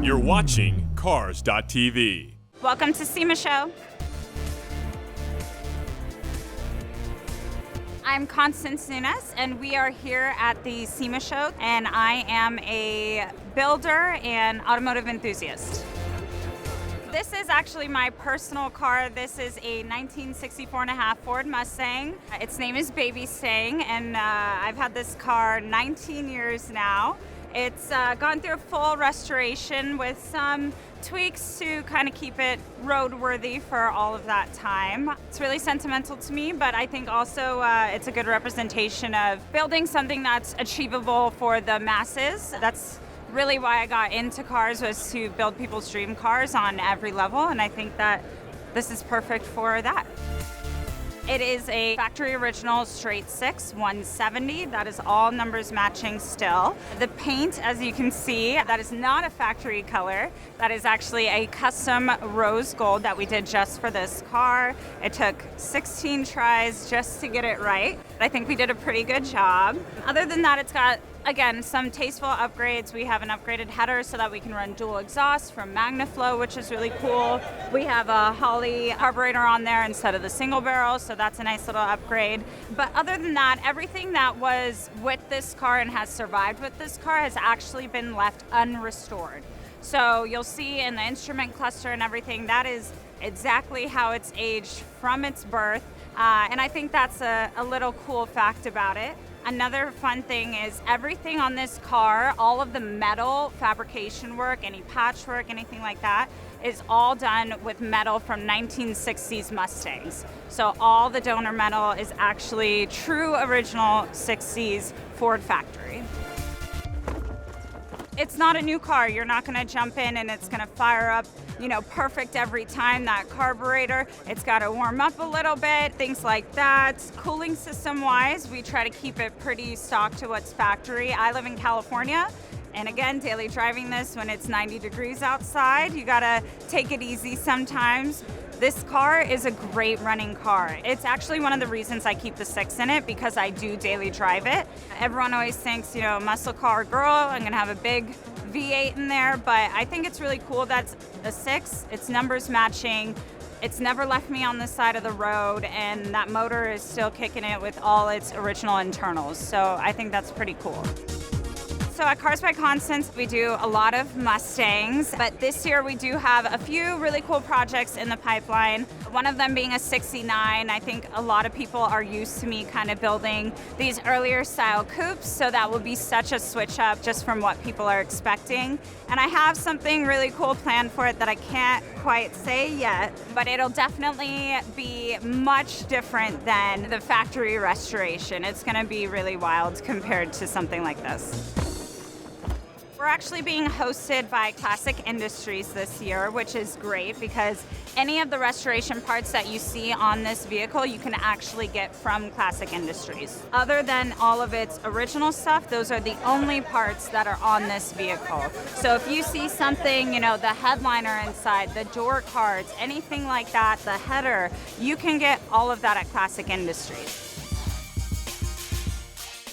You're watching Cars.tv. Welcome to SEMA Show. I'm Constance Nunes, and we are here at the SEMA Show, and I am a builder and automotive enthusiast. This is actually my personal car. This is a 1964.5 Ford Mustang. Its name is Babystang, and I've had this car 19 years now. It's gone through a full restoration with some tweaks to kind of keep it roadworthy for all of that time. It's really sentimental to me, but I think also it's a good representation of building something that's achievable for the masses. That's really why I got into cars, was to build people's dream cars on every level, and I think that this is perfect for that. It is a factory original straight six 170. That is all numbers matching still. The paint, as you can see, that is not a factory color. That is actually a custom rose gold that we did just for this car. It took 16 tries just to get it right. I think we did a pretty good job. Other than that, it's got, again, some tasteful upgrades. We have an upgraded header so that we can run dual exhaust from MagnaFlow, which is really cool. We have a Holley carburetor on there instead of the single barrel, so that's a nice little upgrade. But other than that, everything that was with this car and has survived with this car has actually been left unrestored. So you'll see in the instrument cluster and everything, that is exactly how it's aged from its birth. And I think that's a little cool fact about it. Another fun thing is everything on this car, all of the metal fabrication work, any patchwork, anything like that, is all done with metal from 1960s Mustangs. So all the donor metal is actually true original 60s Ford factory. It's not a new car. You're not going to jump in and it's going to fire up, perfect every time. That carburetor, it's got to warm up a little bit, things like that. Cooling system wise, we try to keep it pretty stock to what's factory. I live in California, and again, daily driving this when it's 90 degrees outside, you got to take it easy sometimes. This car is a great running car. It's actually one of the reasons I keep the 6 in it, because I do daily drive it. Everyone always thinks, muscle car girl, I'm gonna have a big V8 in there, but I think it's really cool that's a 6, it's numbers matching, it's never left me on the side of the road, and that motor is still kicking it with all its original internals. So I think that's pretty cool. So at Cars by Constance, we do a lot of Mustangs, but this year we do have a few really cool projects in the pipeline. One of them being a 69. I think a lot of people are used to me kind of building these earlier style coupes, so that will be such a switch up just from what people are expecting. And I have something really cool planned for it that I can't quite say yet, but it'll definitely be much different than the factory restoration. It's gonna be really wild compared to something like this. We're actually being hosted by Classic Industries this year, which is great because any of the restoration parts that you see on this vehicle, you can actually get from Classic Industries. Other than all of its original stuff, those are the only parts that are on this vehicle. So if you see something, the headliner inside, the door cards, anything like that, the header, you can get all of that at Classic Industries.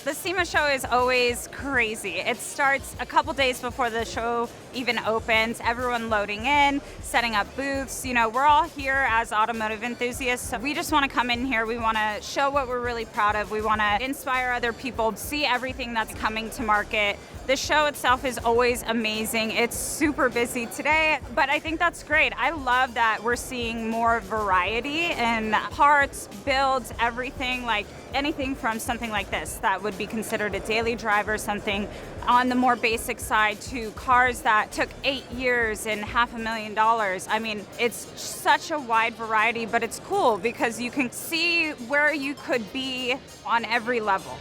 The SEMA show is always crazy. It starts a couple days before the show even opens, everyone loading in, setting up booths. We're all here as automotive enthusiasts, so we just want to come in here. We want to show what we're really proud of. We want to inspire other people, see everything that's coming to market. The show itself is always amazing. It's super busy today, but I think that's great. I love that we're seeing more variety in parts, builds, everything, like anything from something like this that would be considered a daily driver, something on the more basic side, to cars that took 8 years and $500,000. I mean, it's such a wide variety, but it's cool because you can see where you could be on every level.